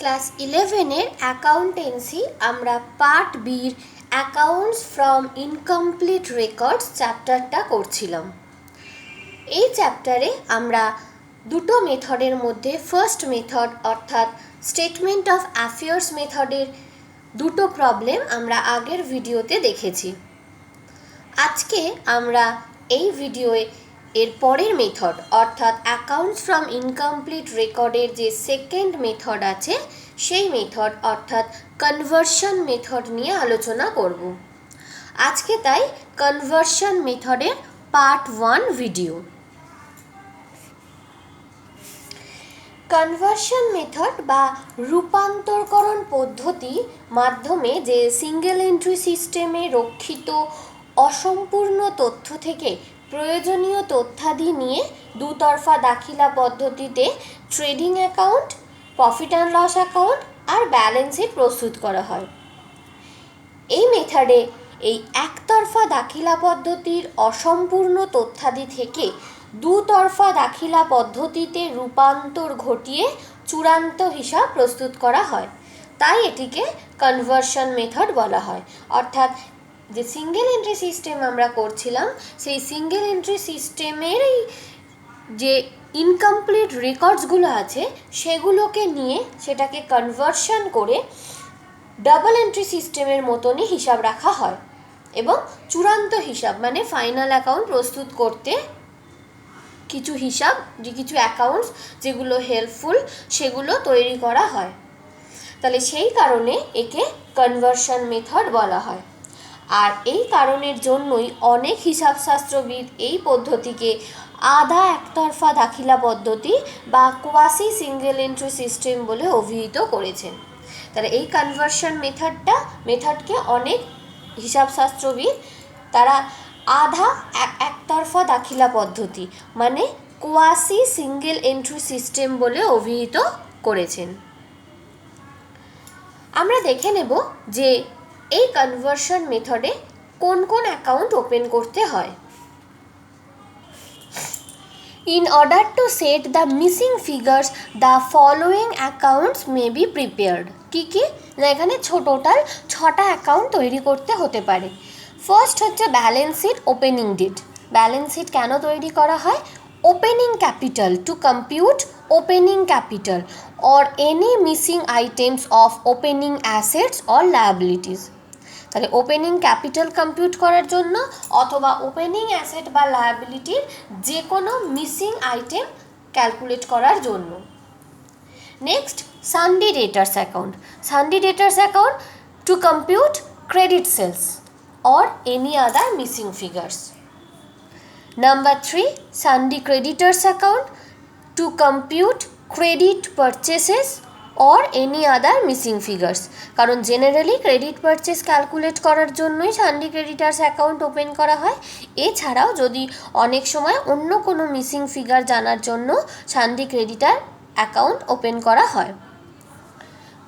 Class 11-এর accountancy আমরা part বির accounts from incomplete records চ্যাপ্টারটা করছিলাম। এই চ্যাপ্টারে আমরা দুটো মেথডের মধ্যে ফার্স্ট মেথড অর্থাৎ স্টেটমেন্ট অফ অ্যাফেয়ার্স মেথডের দুটো প্রবলেম আমরা আগের ভিডিওতে দেখেছি। আজকে আমরা এই ভিডিওয়ে এর পরের মেথড অর্থাৎ অ্যাকাউন্টস ফ্রম ইনকমপ্লিট রেকর্ডের যে সেকেন্ড মেথড আছে সেই মেথড অর্থাৎ কনভার্সন মেথড নিয়ে আলোচনা করব। আজকে তাই কনভার্সন মেথডের পার্ট 1 ভিডিও। কনভার্সন মেথড বা রূপান্তরকরণ পদ্ধতি মাধ্যমে যে সিঙ্গেল এন্ট্রি সিস্টেমে রক্ষিত অসম্পূর্ণ তথ্য থেকে প্রয়োজনীয় তথ্যাদি নিয়ে দুতরফা দাখিলা পদ্ধতিতে trading account, profit and loss account আর ব্যালেন্স শিট প্রস্তুত করা হয়। এই মেথডে এই একতরফা দাখিলা পদ্ধতির অসম্পূর্ণ তথ্যাদি থেকে দুতরফা দাখিলা পদ্ধতিতে রূপান্তর ঘটিয়ে চূড়ান্ত হিসাব প্রস্তুত করা হয়, তাই এটিকে কনভার্সন মেথড বলা হয়। অর্থাৎ যে সিঙ্গেল এন্ট্রি সিস্টেম আমরা করছিলাম সেই সিঙ্গেল এন্ট্রি সিস্টেমের যে ইনকমপ্লিট রেকর্ডসগুলো আছে সেগুলোকে নিয়ে সেটাকে কনভার্সন করে ডাবল এন্ট্রি সিস্টেমের মতনই হিসাব রাখা হয় এবং চূড়ান্ত হিসাব মানে ফাইনাল অ্যাকাউন্ট প্রস্তুত করতে কিছু হিসাব যে কিছু অ্যাকাউন্টস যেগুলো হেল্পফুল সেগুলো তৈরি করা হয়। তাহলে সেই কারণে একে কনভার্সন মেথড বলা হয়। আর এই কারণের জন্যই অনেক হিসাবশাস্ত্রবিদ এই পদ্ধতিকে আধা একতরফা দাখিলা পদ্ধতি বা কোয়াসি সিঙ্গেল এন্ট্রি সিস্টেম বলে অভিহিত করেছেন। তাহলে এই কনভার্সন মেথডকে অনেক হিসাবশাস্ত্রবিদ তারা আধা একতরফা দাখিলা পদ্ধতি মানে কোয়াসি সিঙ্গেল এন্ট্রি সিস্টেম বলে অভিহিত করেছেন। আমরা দেখে নেব যে এই কনভার্সন মেথডে কোন কোন অ্যাকাউন্ট ওপেন করতে হয়। In order to set the missing figures, the following accounts may be prepared. কি না এখানে টোটাল 6টা অ্যাকাউন্ট তৈরি করতে হতে পারে। ফার্স্ট হচ্ছে balance sheet opening date. Balance sheet কেন তৈরি করা হয়? Opening capital to compute opening capital or any missing items of opening assets or liabilities. তাহলে ওপেনিং ক্যাপিটাল কম্পিউট করার জন্য অথবা ওপেনিং অ্যাসেট বা লায়াবিলিটির যে কোনো মিসিং আইটেম ক্যালকুলেট করার জন্য। Next sundry debtors account. Sundry debtors account to compute credit sales or any other missing figures. Number 3 sundry creditors account to compute credit purchases or any other missing figures। কারণ generally credit purchase calculate করার জন্যই Sunday creditors account open করা হয়। এছাড়াও যদি অনেক সময় অন্য কোনো মিসিং ফিগার জানার জন্য সানডে ক্রেডিটার অ্যাকাউন্ট ওপেন করা হয়।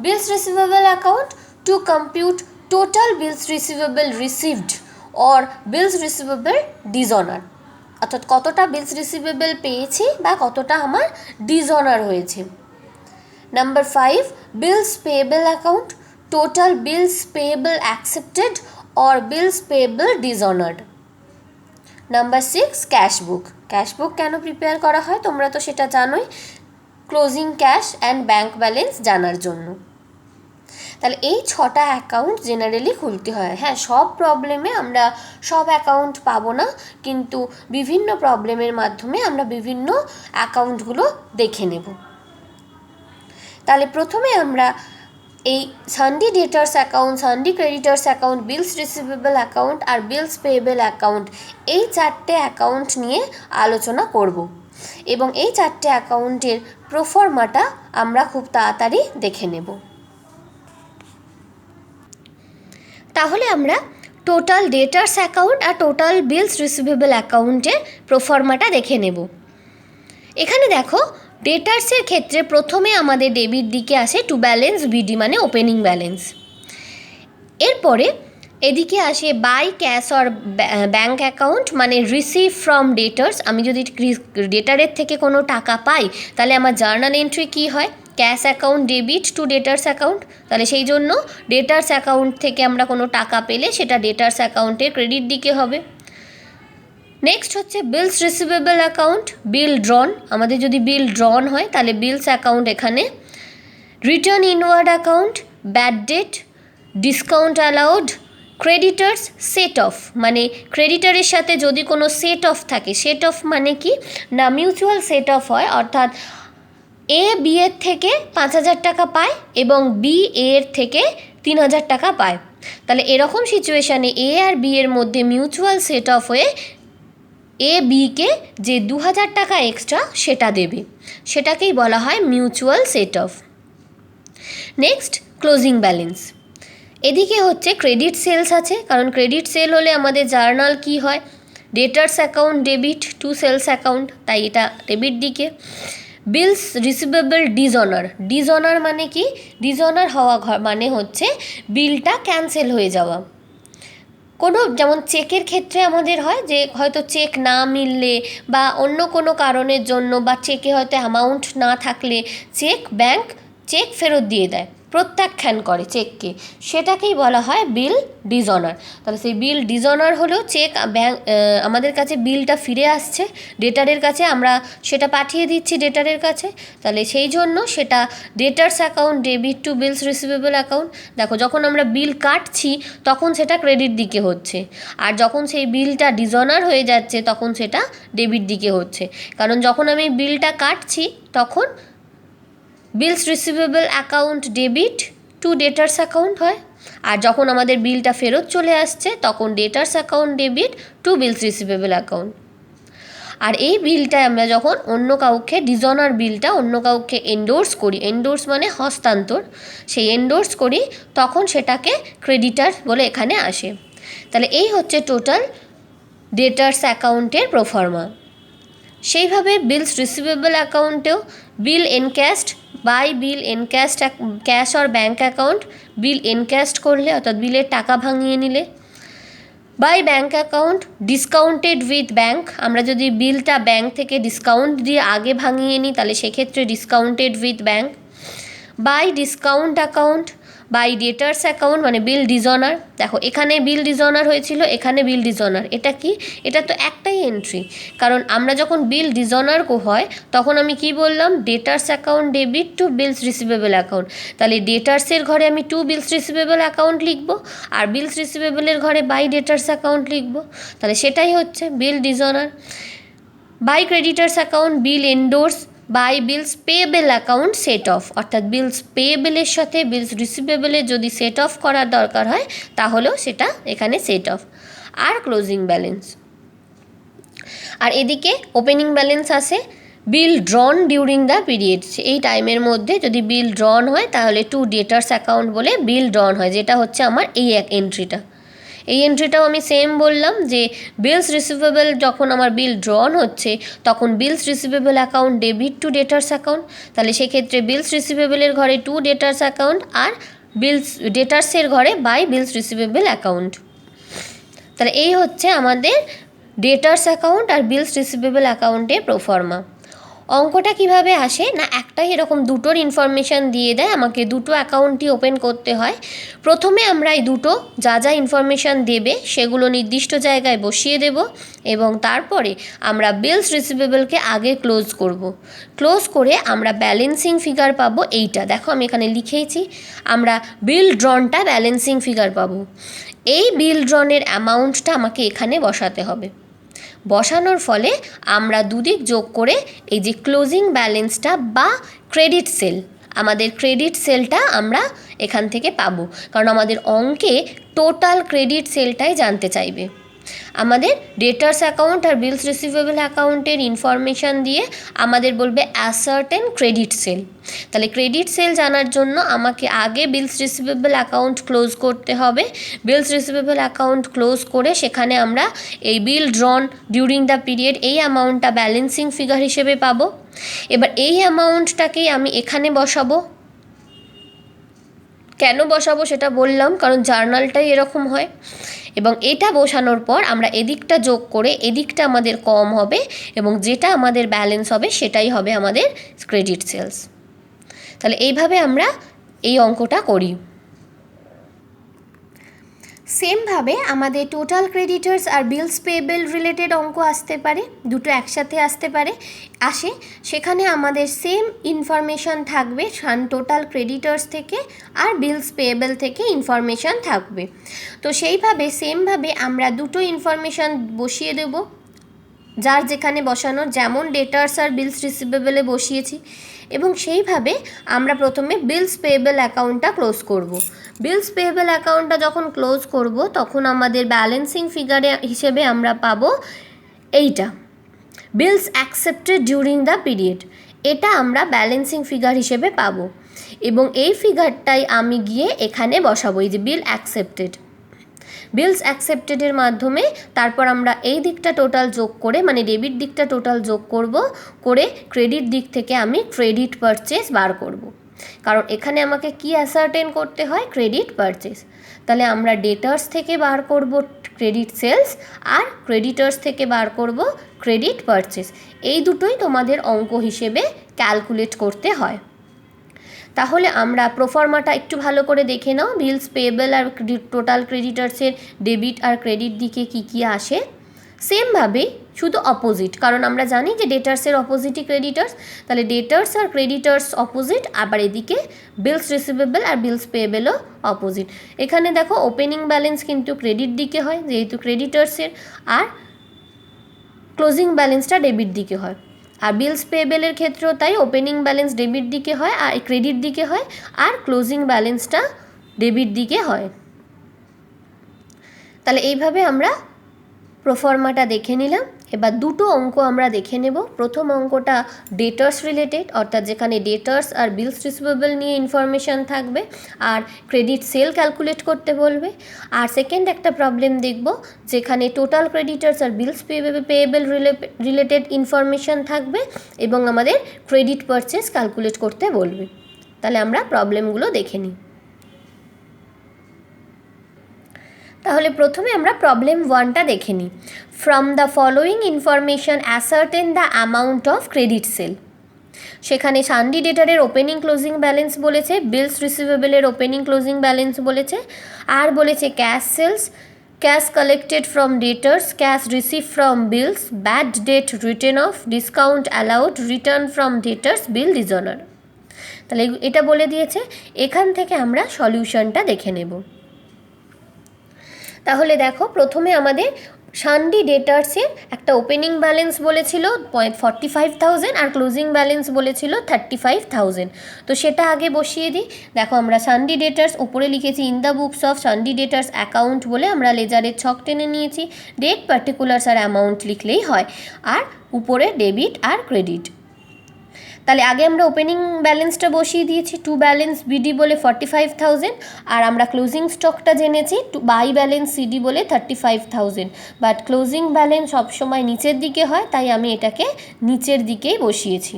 Bills receivable account to compute total bills receivable received or bills receivable dishonour, অর্থাৎ কতটা বিলস রিসিভেবল পেয়েছি বা কতটা আমার ডিসঅনার হয়েছে। Number 5 bills payable account total bills payable accepted or bills payable dishonored. Number 6 cash book। cash book কেন prepare করা হয় তোমরা তো সেটা জানোই, closing cash and bank balance জানার জন্য। তাহলে এই 6টা অ্যাকাউন্ট জেনারেলি খুলতে হয়। হ্যাঁ, সব প্রবলেমে আমরা সব অ্যাকাউন্ট পাবো না, কিন্তু বিভিন্ন প্রবলেমের মাধ্যমে আমরা বিভিন্ন অ্যাকাউন্টগুলো দেখে নেব। তাহলে প্রথমে আমরা এই sundry debtors account, sundry creditors account, bills receivable account আর বিলস পেয়েবল অ্যাকাউন্ট এই 4টে অ্যাকাউন্ট নিয়ে আলোচনা করব এবং এই 4টে অ্যাকাউন্টের প্রোফর্মাটা আমরা খুব তাড়াতাড়ি দেখে নেব। তাহলে আমরা টোটাল ডেটার্স অ্যাকাউন্ট আর টোটাল বিলস রিসিভেবল অ্যাকাউন্টের প্রোফর্মাটা দেখে নেব। এখানে দেখো ডেটার্সের ক্ষেত্রে প্রথমে আমাদের ডেবিট দিকে আসে টু ব্যালেন্স বিডি মানে ওপেনিং ব্যালেন্স। এরপরে এদিকে আসে by cash or bank account মানে রিসিভ ফ্রম ডেটার্স। আমি যদি ডেটারের থেকে কোনো টাকা পাই তাহলে আমার জার্নাল এন্ট্রি কী হয়? Cash account debit to debtors account, তাহলে সেই জন্য ডেটার্স অ্যাকাউন্ট থেকে আমরা কোনো টাকা পেলে সেটা ডেটার্স অ্যাকাউন্টের ক্রেডিট দিকে হবে। নেক্সট হচ্ছে বিলস রিসিভেবল অ্যাকাউন্ট, বিল ড্রন। আমাদের যদি বিল ড্রন হয় তাহলে বিলস অ্যাকাউন্ট এখানে। Return inward account, bad debt, discount allowed, creditors set of, মানে ক্রেডিটারের সাথে যদি কোনো সেট অফ থাকে, সেট অফ মানে কি না মিউচুয়াল সেট অফ হয়, অর্থাৎ এ বি এর থেকে 5,000 টাকা পায় এবং বি এর থেকে 3,000 টাকা পায়, তাহলে এরকম সিচুয়েশানে এ আর বি এর মধ্যে মিউচুয়াল সেট অফ হয়ে এ বিকে যে 2,000 টাকা এক্সট্রা সেটা দেবে, সেটাকেই বলা হয় mutual set of. Next closing balance. এদিকে হচ্ছে ক্রেডিট সেলস আছে, কারণ ক্রেডিট সেল হলে আমাদের জার্নাল কি হয়, debtors account debit to sales account, তাই এটা ডেবিট দিকে। বিলস রিসিভেবল ডিসঅনার, ডিসঅনার মানে কি, ডিসঅনার হওয়া মানে হচ্ছে বিলটা ক্যান্সেল হয়ে যাওয়া। কোনো যেমন চেকের ক্ষেত্রে আমাদের হয় যে হয়তো চেক না মিললে বা অন্য কোনো কারণের জন্য বা চেকে হয়তো অ্যামাউন্ট না থাকলে ব্যাংক চেক ফেরত দিয়ে দেয়, প্রত্যাখ্যান করে চেককে, সেটাকেই বলা হয় বিল ডিসঅনার। তাহলে সেই বিল ডিসঅনার হলেও চেক আমাদের কাছে বিলটা ফিরে আসছে ডেটারের কাছে, আমরা সেটা পাঠিয়ে দিচ্ছি ডেটারের কাছে, তাহলে সেই জন্য সেটা debtors account debit to bills receivable account. দেখো যখন আমরা বিল কাটছি তখন সেটা ক্রেডিট দিকে হচ্ছে, আর যখন সেই বিলটা ডিসঅনার হয়ে যাচ্ছে তখন সেটা ডেবিট দিকে হচ্ছে, কারণ যখন আমি বিলটা কাটছি তখন bills receivable account debit to debtors account হয়, আর যখন আমাদের বিলটা ফেরত চলে আসছে তখন debtors account debit to bills receivable account. আর এই বিলটা আমরা যখন অন্য কাউকে ডিসঅনার বিলটা অন্য কাউকে এন্ডোর্স করি, এন্ডোর্স মানে হস্তান্তর, সেই এন্ডোর্স করি তখন সেটাকে ক্রেডিটার বলে এখানে আসে। তাহলে এই হচ্ছে টোটাল ডেটার্স অ্যাকাউন্টের প্রোফর্মা। সেইভাবে বিলস রিসিভেবল অ্যাকাউন্টেও bill encashed by bill encashed cash or bank account, bill encashed করলে অর্থাৎ বিলের টাকা ভাঙিয়ে নিলে। By bank account discounted with bank, আমরা যদি বিলটা ব্যাঙ্ক থেকে ডিসকাউন্ট দিয়ে আগে ভাঙিয়ে নিই তাহলে সেক্ষেত্রে discounted with bank. By discount account by debtors account মানে বিল ডিসঅনার, দেখো এখানে বিল ডিসঅনার হয়েছিল, এখানে বিল ডিসঅনার, এটা কি, এটা তো একটাই এন্ট্রি, কারণ আমরা যখন বিল ডিসঅনার হয় তখন আমি কি বললাম debtors account debit to bills receivable account, তাহলে ডেটার্সের ঘরে আমি টু বিলস রিসিভেবল অ্যাকাউন্ট লিখবো আর বিলস রিসিভেবলের ঘরে বাই ডেটার্স অ্যাকাউন্ট লিখবো, তাহলে সেটাই হচ্ছে bill dishonour. By creditors account bill endorse by bills payable account set off, অর্থাৎ বিলস পেয়েবলের সাথে বিলস রিসিভেবলের যদি সেট অফ করার দরকার হয় তাহলেও সেটা এখানে সেট অফ। আর ক্লোজিং ব্যালেন্স, আর এদিকে ওপেনিং ব্যালেন্স আসে bill drawn during the period, এই টাইমের মধ্যে যদি বিল ড্রন হয় তাহলে টু ডেটার্স অ্যাকাউন্ট বলে বিল ড্রন হয়, যেটা হচ্ছে আমার এই এক এন্ট্রিটা। এই এন্ট্রিটাও আমি সেম বললাম যে বিলস রিসিভেবল যখন আমার বিল ড্রন হচ্ছে তখন bills receivable account debit to debtors account, তাহলে সেক্ষেত্রে বিলস রিসিভেবলের ঘরে টু ডেটার্স অ্যাকাউন্ট আর বিলস ডেটার্সের ঘরে বাই বিলস রিসিভেবল অ্যাকাউন্ট। তাহলে এই হচ্ছে আমাদের ডেটার্স অ্যাকাউন্ট আর বিলস রিসিভেবল অ্যাকাউন্টের প্রোফর্মা। অঙ্কটা কিভাবে আসে না, একটাই এরকম দুটোর ইনফরমেশান দিয়ে দেয়, আমাকে দুটো অ্যাকাউন্টই ওপেন করতে হয়। প্রথমে আমরা এই দুটো যা যা ইনফরমেশান দেবে সেগুলো নির্দিষ্ট জায়গায় বসিয়ে দেব এবং তারপরে আমরা বিলস রিসিভেবলকে আগে ক্লোজ করব। ক্লোজ করে আমরা ব্যালেন্সিং ফিগার পাবো, এইটা দেখো আমি এখানে লিখেইছি, আমরা বিল ড্রনটা ব্যালেন্সিং ফিগার পাবো। এই বিল ড্রনের অ্যামাউন্টটা আমাকে এখানে বসাতে হবে, বসানোর ফলে আমরা দুদিক যোগ করে এই যে ক্লোজিং ব্যালেন্সটা বা ক্রেডিট সেল, আমাদের ক্রেডিট সেলটা আমরা এখান থেকে পাবো, কারণ আমাদের অঙ্কে টোটাল ক্রেডিট সেলটাই জানতে চাইবে। আমাদের ডেটার্স অ্যাকাউন্ট আর বিলস রিসিভেবল অ্যাকাউন্টের ইনফরমেশান দিয়ে আমাদের বলবে অ্যাসার্টেন ক্রেডিট সেল, তাহলে ক্রেডিট সেল জানার জন্য আমাকে আগে বিলস রিসিভেবল অ্যাকাউন্ট ক্লোজ করতে হবে। বিলস রিসিভেবল অ্যাকাউন্ট ক্লোজ করে সেখানে আমরা এই বিল ড্রন ডিউরিং দ্য পিরিয়ড এই অ্যামাউন্টটা ব্যালেন্সিং ফিগার হিসেবে পাবো। এবার এই অ্যামাউন্টটাকেই আমি এখানে বসাবো, কেন বসাবো সেটা বললাম, কারণ জার্নালটাই এরকম হয়। এবং এটা বসানোর পর আমরা এদিকটা যোগ করে এদিকটা আমাদের কম হবে এবং যেটা আমাদের ব্যালেন্স হবে সেটাই হবে আমাদের ক্রেডিট সেলস। তাহলে এইভাবে আমরা এই অঙ্কটা করি। সেমভাবে আমাদের টোটাল ক্রেডিটার্স আর বিলস পেয়েবল রিলেটেড অঙ্ক আসতে পারে, দুটো একসাথে আসে। সেখানে আমাদের সেম ইনফরমেশান থাকবে, টোটাল ক্রেডিটার্স থেকে আর বিলস পেয়েবল থেকে ইনফরমেশান থাকবে। তো সেইভাবে সেমভাবে আমরা দুটো ইনফরমেশান বসিয়ে দেব, যার যেখানে বসানোর, যেমন ডেটার্স আর বিলস রিসিভেবলে বসিয়েছি, এবং সেইভাবে আমরা প্রথমে বিলস পেয়েবল অ্যাকাউন্টটা ক্লোজ করব। বিলস পেয়েবল অ্যাকাউন্টটা যখন ক্লোজ করব তখন আমাদের ব্যালেন্সিং ফিগারে হিসেবে আমরা পাবো এইটা, বিলস অ্যাকসেপ্টেড ডিউরিং দ্য পিরিয়ড। এটা আমরা ব্যালেন্সিং ফিগার হিসেবে পাবো, এবং এই ফিগারটাই আমি গিয়ে এখানে বসাবো, এই যে বিল অ্যাকসেপ্টেড। বিলস অ্যাকসেপ্টেডের মাধ্যমে তারপর আমরা এই দিকটা টোটাল যোগ করে, মানে ডেবিট দিকটা টোটাল যোগ করব, করে ক্রেডিট দিক থেকে আমি ক্রেডিট পারচেস বার করব, কারণ এখানে আমাকে কি অ্যাসার্টেন করতে হয়, ক্রেডিট পারচেস। তাহলে আমরা ডেটার্স থেকে বার করব ক্রেডিট সেলস, আর ক্রেডিটার্স থেকে বার করব ক্রেডিট পারচেস। এই দুটোই তোমাদের অঙ্ক হিসেবে ক্যালকুলেট করতে হয়। তাহলে আমরা প্রোফর্মাটা একটু ভালো করে দেখে নাও, বিলস পেয়েবল আর টোটাল ক্রেডিটার্সের ডেবিট আর ক্রেডিট দিকে কী আসে। সেমভাবে শুধু অপোজিট, কারণ আমরা জানি যে ডেটার্সের অপোজিটই ক্রেডিটার্স, তাহলে ডেটার্স আর ক্রেডিটার্স অপোজিট, আবার এদিকে বিলস রিসিভেবল আর বিলস পেয়েবলও অপোজিট। এখানে দেখো ওপেনিং ব্যালেন্স কিন্তু ক্রেডিট দিকে হয় যেহেতু ক্রেডিটার্সের, আর ক্লোজিং ব্যালেন্সটা ডেবিট দিকে হয়। আর বিলস পেয়েবলের ক্ষেত্রেও তাই, ওপেনিং ব্যালেন্স ডেবিট দিকে হয় আর ক্রেডিট দিকে হয়, আর ক্লোজিং ব্যালেন্সটা ডেবিট দিকে হয়। তাহলে এইভাবে আমরা প্রোফর্মাটা দেখে নিলাম। এবার দুটো অঙ্ক আমরা দেখে নেব। প্রথম অঙ্কটা ডেটার্স রিলেটেড, অর্থাৎ যেখানে ডেটার্স আর বিলস রিসিভেবল নিয়ে ইনফরমেশান থাকবে আর ক্রেডিট সেল ক্যালকুলেট করতে বলবে। আর সেকেন্ড একটা প্রবলেম দেখব যেখানে টোটাল ক্রেডিটার্স আর বিলস পেয়েবল রিলেটেড ইনফরমেশান থাকবে এবং আমাদের ক্রেডিট পারচেস ক্যালকুলেট করতে বলবে। তাহলে আমরা প্রবলেমগুলো দেখে নিই। তাহলে প্রথমে আমরা প্রবলেম 1টা দেখে নিই। From the following information ascertain the amount of credit sale. সেখানে সানডি ডেটারের ওপেনিং ক্লোজিং ব্যালেন্স বলেছে, বিলস রিসিভেবলের ওপেনিং ক্লোজিং ব্যালেন্স বলেছে, আর বলেছে cash sales, cash collected from debtors, cash receive from bills, bad debt written off, discount allowed, return from debtors, bill dishonour. তাহলে এটা বলে দিয়েছে। এখান থেকে আমরা সলিউশনটা দেখে নেব। তাহলে দেখো, প্রথমে আমাদের সানডি ডেটার্সের একটা ওপেনিং ব্যালেন্স বলেছিল 45,000 আর ক্লোজিং ব্যালেন্স বলেছিল 35,000। তো সেটা আগে বসিয়ে দিই। দেখো, আমরা সানডি ডেটার্স উপরে লিখেছি in the books of sundry debtors account বলে আমরা লেজারের ছক টেনে নিয়েছি। ডেট, পার্টিকুলার্স আর অ্যামাউন্ট লিখলেই হয়, আর উপরে ডেবিট আর ক্রেডিট। তাহলে আগে আমরা ওপেনিং ব্যালেন্সটা বসিয়ে দিয়েছি, টু ব্যালেন্স বিডি বলে 45,000, আর আমরা ক্লোজিং স্টকটা জেনেছি বাই ব্যালেন্স সিডি বলে 35,000। বাট ক্লোজিং ব্যালেন্স সবসময় নিচের দিকে হয়, তাই আমি এটাকে নিচের দিকেই বসিয়েছি।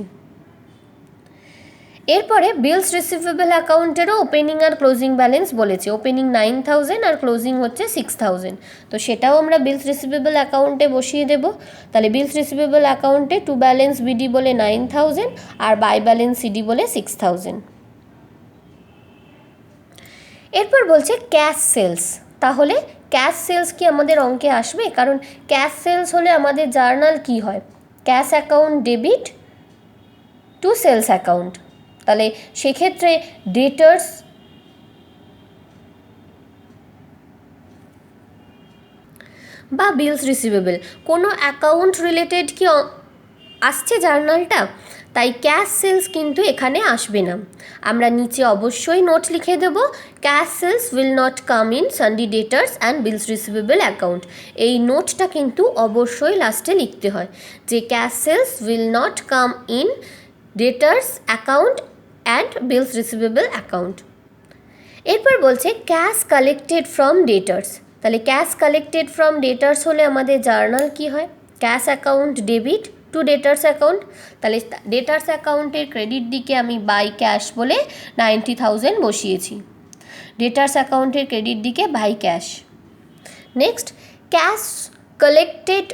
এরপরে বিলস রিসিভেবল অ্যাকাউন্টেরও ওপেনিং আর ক্লোজিং ব্যালেন্স বলেছে। ওপেনিং 9,000 আর ক্লোজিং হচ্ছে 6,000। তো সেটাও আমরা বিলস রিসিভেবল অ্যাকাউন্টে বসিয়ে দেব। তাহলে বিলস রিসিভেবল অ্যাকাউন্টে টু ব্যালেন্স বিডি বলে 9,000 আর বাই ব্যালেন্স সিডি বলে 6,000। এরপর বলছে ক্যাশ সেলস। তাহলে ক্যাশ সেলস কি আমাদের অঙ্কে আসবে? কারণ ক্যাশ সেলস হলে আমাদের জার্নাল কি হয়, cash account debit to sales account. তাহলে সেক্ষেত্রে ডেটার্স বা বিলস রিসিভেবল কোনো অ্যাকাউন্ট রিলেটেড কি আসছে জার্নালটা, তাই ক্যাশ সেলস কিন্তু এখানে আসবে না। আমরা নিচে অবশ্যই নোট লিখে দেব, cash sales will not come in sundry debtors and bills receivable account. এই নোটটা কিন্তু অবশ্যই লাস্টে লিখতে হয় যে cash sales will not come in debtors account and bills receivable account. এরপর বলছে ক্যাশ কালেক্টেড ফ্রম ডেটার্স। তাহলে ক্যাশ কালেক্টেড ফ্রম ডেটার্স হলে আমাদের জার্নাল কি হয়, cash account debit to debtors account. তাহলে ডেটার্স অ্যাকাউন্টের ক্রেডিট দিকে আমি বাই ক্যাশ বলে 90,000 বসিয়েছি, ডেটার্স অ্যাকাউন্টের ক্রেডিট দিকে by cash. Next, cash collected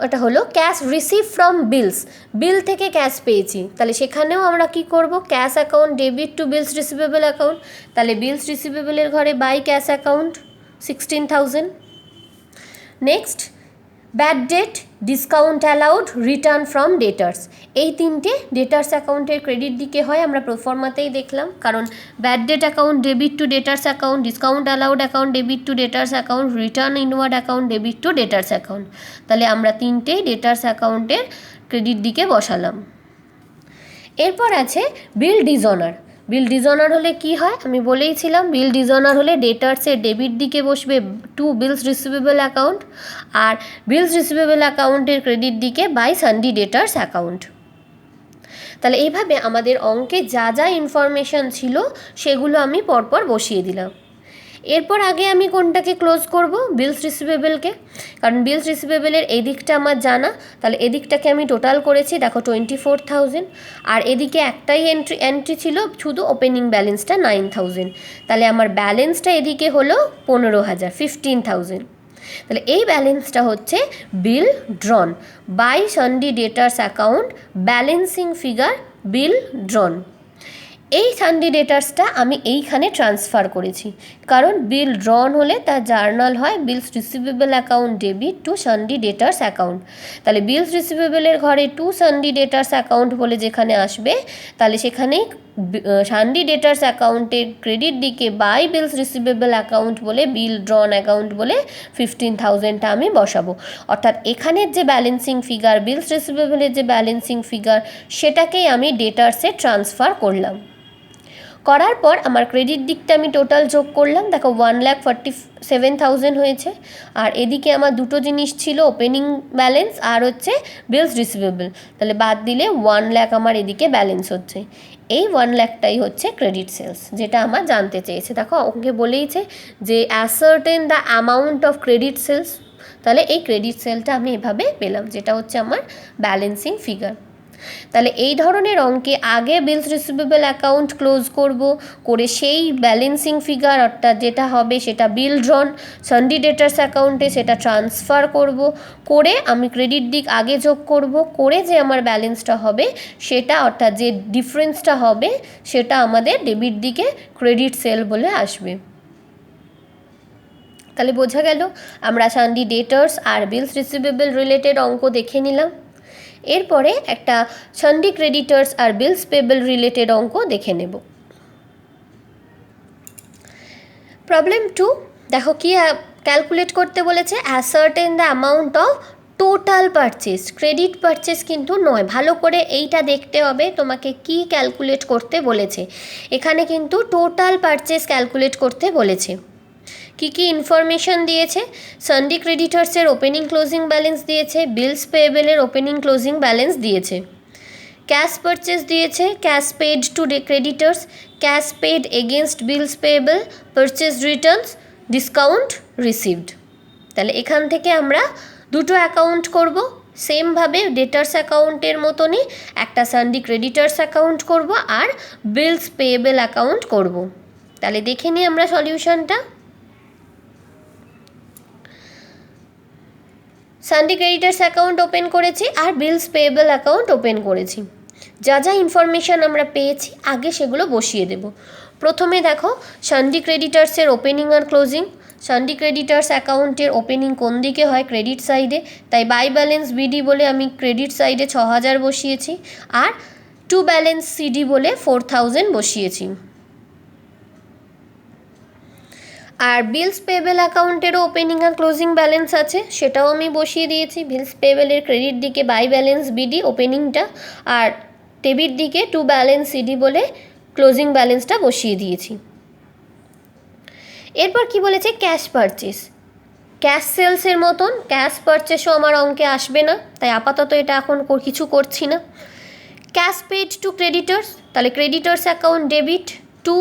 এটা হলো cash receive from bills, bill থেকে ক্যাশ পেয়েছি, তাহলে সেখানেও আমরা কি করব, cash account debit to bills receivable account, তাহলে বিলস রিসিভেবলের ঘরে by cash account 16,000। Next bad debt, discount allowed, return from debtors, এই তিনটে ডেটার্স অ্যাকাউন্টের ক্রেডিট দিকে হয়, আমরা প্রোফর্মাতেই দেখলাম, কারণ bad debt account debit to debtors account, discount allowed account debit to debtors account, return inward account debit to debtors account, তাহলে আমরা তিনটেই ডেটার্স অ্যাকাউন্টের ক্রেডিট দিকে বসালাম। এরপর আছে বিল ডিসঅনার, বিল ডিসঅনার হলে কি হয় আমি বলেইছিলাম, বিল ডিসঅনার হলে ডেটার্সের ডেবিট দিকে বসবে টু বিলস রিসিভেবল অ্যাকাউন্ট, আর বিলস রিসিভেবল অ্যাকাউন্টের ক্রেডিট দিকে বাই সানডি ডেটার্স অ্যাকাউন্ট। তাহলে এইভাবে আমাদের অঙ্কে যা যা ইনফরমেশান ছিল সেগুলো আমি পরপর বসিয়ে দিলাম। এরপর আগে আমি কোনটাকে ক্লোজ করব, বিলস রিসিভেবলকে, কারণ বিলস রিসিভেবলের এই দিকটা আমার জানা, তাহলে এদিকটাকে আমি টোটাল করেছি, দেখো 24,000, আর এদিকে একটাই এন্ট্রি ছিল শুধু ওপেনিং ব্যালেন্সটা 9,000, তাহলে আমার ব্যালেন্সটা এদিকে হলো 15,000, 15,000। তাহলে এই ব্যালেন্সটা হচ্ছে bill drawn by sundry debtors account, balancing figure bill drawn. এই সানডি ডেটার্সটা আমি এইখানে ট্রান্সফার করেছি, কারণ বিল ড্রন হলে তার জার্নাল হয় bills receivable account debit to sundry debtors account, তাহলে বিলস রিসিভেবলের ঘরে টু সানডি ডেটার্স অ্যাকাউন্ট বলে যেখানে আসবে, তাহলে সেখানেই সানডি ডেটার্স অ্যাকাউন্টের ক্রেডিট দিকে বাই বিলস রিসিভেবল অ্যাকাউন্ট বলে বিল ড্রন অ্যাকাউন্ট বলে 15,000টা আমি বসাবো, অর্থাৎ এখানের যে ব্যালেন্সিং ফিগার বিলস রিসিভেবলের যে ব্যালেন্সিং ফিগার সেটাকেই আমি ডেটার্সে ট্রান্সফার করলাম। করার পর আমার ক্রেডিট দিকটা আমি টোটাল যোগ করলাম, দেখো 1,47,000 হয়েছে, আর এদিকে আমার দুটো জিনিস ছিল, ওপেনিং ব্যালেন্স আর হচ্ছে বিলস রিসিভেবল, তাহলে বাদ দিলে 1 লাখ আমার এদিকে ব্যালেন্স হচ্ছে, এই 1 লাখটাই হচ্ছে ক্রেডিট সেলস, যেটা আমার জানতে চেয়েছে। দেখো ওকে বলেইছে যে ascertain the amount of credit sales, তাহলে এই ক্রেডিট সেলটা আমি এভাবে পেলাম, যেটা হচ্ছে আমার ব্যালেন্সিং ফিগার। তাহলে এই ধরনের অঙ্কে আগে বিলস রিসিভেবল অ্যাকাউন্ট ক্লোজ করব, করে সেই ব্যালেন্সিং ফিগার অর্থাৎ যেটা হবে সেটা বিল ড্রন সানডি ডেটার্স অ্যাকাউন্টে সেটা ট্রান্সফার করব, করে আমি ক্রেডিট দিক আগে যোগ করব, করে যে আমার ব্যালেন্সটা হবে সেটা অর্থাৎ যে ডিফারেন্সটা হবে সেটা আমাদের ডেবিট দিকে ক্রেডিট সেল বলে আসবে। তাহলে বোঝা গেল আমরা সানডি ডেটার্স আর বিলস রিসিভেবল রিলেটেড অঙ্ক দেখে নিলাম। এরপরে একটা সানডি ক্রেডিটার্স আর বিলস পেবল রিলেটেড অঙ্ক দেখে নেব। প্রবলেম 2, দেখো কি ক্যালকুলেট করতে বলেছে, ascertain the amount of total purchase, credit purchase কিন্তু নয়, ভালো করে এইটা দেখতে হবে তোমাকে কি ক্যালকুলেট করতে বলেছে, এখানে কিন্তু টোটাল পারচেস ক্যালকুলেট করতে বলেছে। কী কী ইনফরমেশান দিয়েছে, সানডি ক্রেডিটার্সের ওপেনিং ক্লোজিং ব্যালেন্স দিয়েছে, বিলস পেয়েবলের ওপেনিং ক্লোজিং ব্যালেন্স দিয়েছে, ক্যাশ পারচেস দিয়েছে, cash paid to creditors, cash paid against bills payable, purchase returns, discount received. তাহলে এখান থেকে আমরা দুটো অ্যাকাউন্ট করব, সেমভাবে ডেটার্স অ্যাকাউন্টের মতনই একটা সানডি ক্রেডিটার্স অ্যাকাউন্ট করব আর বিলস পেয়েবল অ্যাকাউন্ট করব। তাহলে দেখে নিই আমরা সলিউশনটা। সানডি ক্রেডিটার্স অ্যাকাউন্ট ওপেন করেছি আর বিলস পেয়েবল অ্যাকাউন্ট ওপেন করেছি, যা যা ইনফরমেশান আমরা পেয়েছি আগে সেগুলো বসিয়ে দেব। প্রথমে দেখো সানডি ক্রেডিটার্সের ওপেনিং আর ক্লোজিং, সানডি ক্রেডিটার্স অ্যাকাউন্টের ওপেনিং কোন দিকে হয়, ক্রেডিট সাইডে, তাই বাই ব্যালেন্স বিডি বলে আমি ক্রেডিট সাইডে 6,000 বসিয়েছি, আর টু ব্যালেন্স সিডি বলে 4,000 বসিয়েছি। আর বিলস পেয়েবল অ্যাকাউন্টেরও ওপেনিং আর ক্লোজিং ব্যালেন্স আছে, সেটাও আমি বসিয়ে দিয়েছি, বিলস পেয়েবলের ক্রেডিট দিকে বাই ব্যালেন্স বিডি ওপেনিংটা, আর ডেবিট দিকে টু ব্যালেন্স সিডি বলে ক্লোজিং ব্যালেন্সটা বসিয়ে দিয়েছি। এরপর কি বলেছে, ক্যাশ পারচেস, ক্যাশ সেলসের মতন ক্যাশ পারচেসও আমার অঙ্কে আসবে না, তাই আপাতত এটা এখন কিছু করছি না। ক্যাশ পেড টু ক্রেডিটার্স, তাহলে creditors account debit to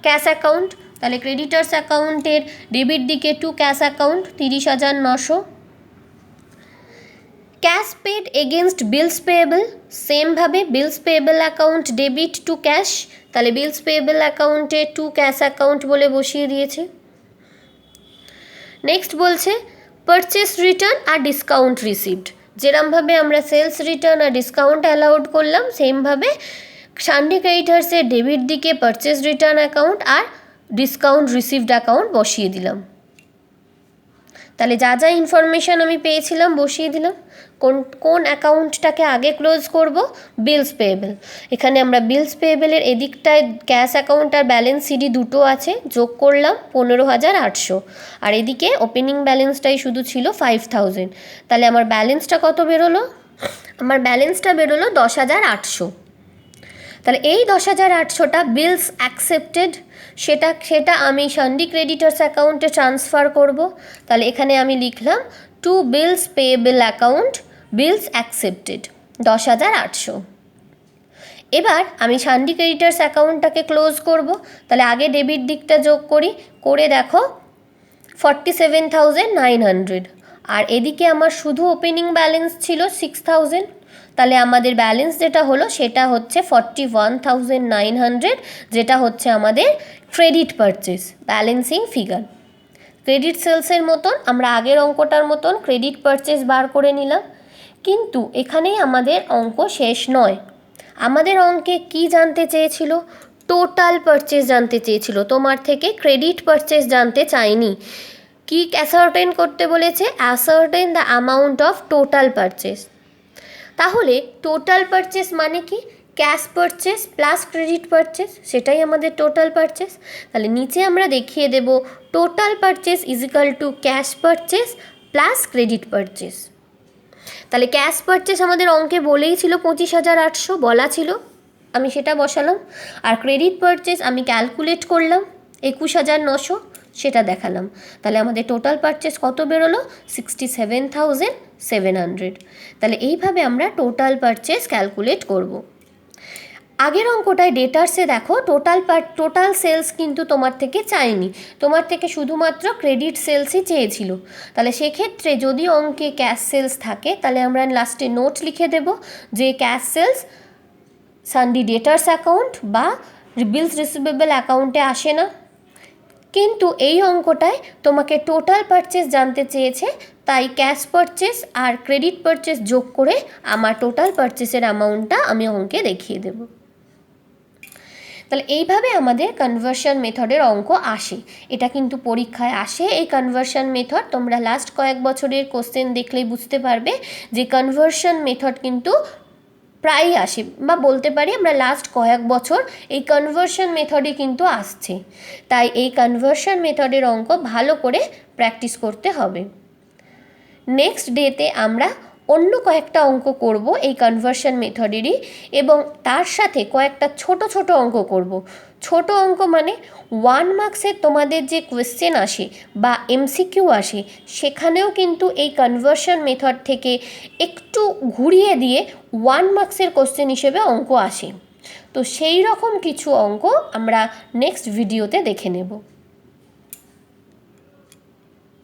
cash account, তাহলে ক্রেডিটার্স অ্যাকাউন্টের ডেবিট দিকে to cash account 30,900। Cash paid against bills payable, সেমভাবে bills payable account debit to cash, তাহলে বিলস পেয়েবল অ্যাকাউন্টে টু ক্যাশ অ্যাকাউন্ট বলে বসিয়ে দিয়েছে। নেক্সট বলছে পারচেস রিটার্ন আর ডিসকাউন্ট রিসিভড, যেরমভাবে আমরা সেলস রিটার্ন আর ডিসকাউন্ট অ্যালাউড করলাম সেমভাবে সানডে ক্রেডিটার্সের ডেবিট দিকে পারচেস রিটার্ন অ্যাকাউন্ট আর ডিসকাউন্ট রিসিভড অ্যাকাউন্ট বসিয়ে দিলাম। তাহলে যা যা ইনফরমেশান আমি পেয়েছিলাম বসিয়ে দিলাম। কোন অ্যাকাউন্টটাকে আগে ক্লোজ করব? বিলস পেয়েবল। এখানে আমরা বিলস পেয়েবলের এদিকটায় ক্যাশ অ্যাকাউন্ট আর ব্যালেন্স সিডি দুটো আছে, যোগ করলাম 15,800, আর এদিকে ওপেনিং ব্যালেন্সটাই শুধু ছিল 5,000। তাহলে আমার ব্যালেন্সটা কত বেরোলো? আমার ব্যালেন্সটা বেরোলো 10,800। তাহলে এই 10,800টা বিলস অ্যাকসেপ্টেড, সেটা আমি সানডে ক্রেডিটার্স অ্যাকাউন্টে ট্রান্সফার করব। তাহলে এখানে আমি লিখলাম টু বিলস পেয়েবল অ্যাকাউন্ট বিলস অ্যাকসেপ্টেড 10,800। এবার আমি সানডে ক্রেডিটার্স অ্যাকাউন্টটাকে ক্লোজ করব। তাহলে আগে ডেবিট দিকটা যোগ করি, করে দেখো 47,900, আর এদিকে আমার শুধু ওপেনিং ব্যালেন্স ছিল 6,000। তাহলে আমাদের ব্যালেন্স যেটা হলো সেটা হচ্ছে 41,900, যেটা হচ্ছে আমাদের credit purchase balancing figure. Credit সেলসের মতন আমরা আগের অঙ্কটার মতন ক্রেডিট পারচেস বার করে নিলাম। কিন্তু এখানেই আমাদের অঙ্ক শেষ নয়। আমাদের অঙ্কে কি জানতে চেয়েছিল? টোটাল পারচেস জানতে চেয়েছিল, তোমার থেকে ক্রেডিট পারচেস জানতে চাইনি। কি অ্যাসার্টেন করতে বলেছে? Ascertain the amount of total purchase. তাহলে টোটাল পারচেস মানে কি? Cash purchase plus credit purchase, সেটাই আমাদের টোটাল পারচেস। তাহলে নিচে আমরা দেখিয়ে দেব total purchase is equal to cash purchase plus credit purchase. তাহলে ক্যাশ পারচেস আমাদের অঙ্কে বলেই ছিল 25,800 বলা ছিল, আমি সেটা বসালাম। আর ক্রেডিট পারচেস আমি ক্যালকুলেট করলাম 21,900, সেটা দেখালাম। তাহলে আমাদের টোটাল পারচেস কত বেরোলো? 67,700। তাহলে এইভাবে আমরা টোটাল পারচেস ক্যালকুলেট করব। আগের অঙ্কটায় ডেটার্সে দেখো টোটাল সেলস কিন্তু তোমার থেকে চাইনি, তোমার থেকে শুধুমাত্র ক্রেডিট সেলসই চেয়েছিল। তাহলে সেক্ষেত্রে যদি অঙ্কে ক্যাশ সেলস থাকে তাহলে আমরা লাস্টে নোট লিখে দেব যে cash sales Sunday debtors account বা বিলস রিসিভেবল অ্যাকাউন্টে আসে না। কিন্তু এই অঙ্কটায় তোমাকে টোটাল পারচেস জানতে চেয়েছে, তাই ক্যাশ পারচেস আর ক্রেডিট পারচেস যোগ করে আমার টোটাল পারচেসের অ্যামাউন্টটা আমি অঙ্কে দেখিয়ে দেব। তাহলে এইভাবে আমাদের কনভার্সন মেথডের অঙ্ক আসে। এটা কিন্তু পরীক্ষায় আসে এই কনভার্সন মেথড। তোমরা লাস্ট কয়েক বছরের কোশ্চেন দেখলেই বুঝতে পারবে যে কনভার্সন মেথড কিন্তু প্রায়ই আসে, বা বলতে পারি আমরা লাস্ট কয়েক বছর এই কনভার্সন মেথডে কিন্তু আসছে। তাই এই কনভার্সন মেথডের অঙ্ক ভালো করে প্র্যাকটিস করতে হবে। নেক্সট ডেতে আমরা অন্য কয়েকটা অঙ্ক করব এই কনভার্সন মেথডেরই, এবং তার সাথে কয়েকটা ছোট ছোট অঙ্ক করব। ছোট অঙ্ক মানে 1 মার্কসের তোমাদের যে কোয়েশ্চেন আসে বা এমসিকিউ আসে, সেখানেও কিন্তু এই কনভার্সন মেথড থেকে একটু ঘুরিয়ে দিয়ে 1 মার্কসের কোয়েশ্চেন হিসেবে অঙ্ক আসে। তো সেই রকম কিছু অঙ্ক আমরা নেক্সট ভিডিওতে দেখে নেব।